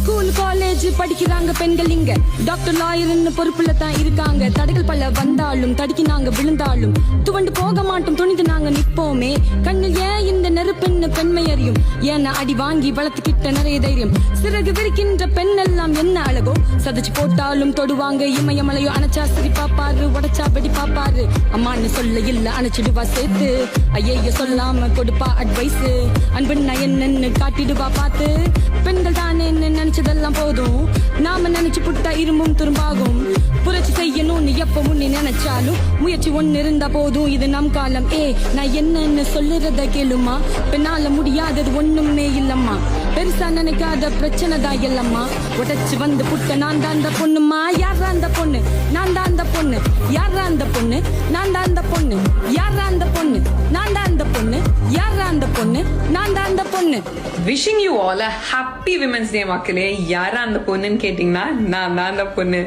School college படிக்கிறாங்க பெண்கள் இங்க டாக்டர் லாயர்னு பொறுப்புல தான் இருக்காங்க. தடைகள் பல வந்தாலும் தடுக்கி நாங்க விழுந்தாலும் துவண்டு போக மாட்டோம், துணிந்து நாங்க நிப்போமே. கண்ணில் ஏன் இந்த நெருப்பெண்ணு பெண்மை அறியும், ஏன்னா அடி வாங்கி வளர்த்துக்கிட்ட நிறைய தைரியம். சிறகு விரிக்கின்ற பெண் எல்லாம் என்ன அழகோ, சதைச்சு போட்டாலும் தொடுவாங்க இமயமலையோ. அணைச்சா சிரி பாப்பாரு, உடைச்சா வெடி பாப்பாரு. அம்மான்னு சொல்ல இல்ல அணைச்சிடுவா சேர்த்து, ஐயைய சொல்லாம கொடுப்பா அட்வைஸ். அன்புன்னா என்னன்னு காட்டிடுவா பார்த்து. பெண்கள் தானே நினைச்சதெல்லாம் போதும், நாம நினைச்சு புட்டா இரும்பும் துரும்பாகும். புரட்சி செய்யணும்னு எப்ப முன்னே நினைச்சாலும் முயற்சி ஒன்னு இருந்தா போதும், இது நம் காலம். நான் என்னன்னு சொல்லுறத கேளுமா, பெண்ணால முடியாதது ஒண்ணுமே இல்லம்மா. பெருசா நினைக்காத பிரச்சனை தான் இல்லம்மா. உடைச்சு வந்து புட்ட நான் தான் அந்த பொண்ணுமா. யாரா அந்த பொண்ணு, நான் தான் அந்த பொண்ணு. யாரா அந்த பொண்ணு, நான் தான் அந்த பொண்ணு. யாரா அந்த பொண்ணு, நான் தான் அந்த பொண்ணு. யாரா அந்த பொண்ணு, நான் தான் அந்த பொண்ணு. Wishing you all a happy Women's Day மக்களே. யாரா அந்த பொண்ணுன்னு கேட்டீங்கன்னா நான் தான் அந்த பொண்ணு.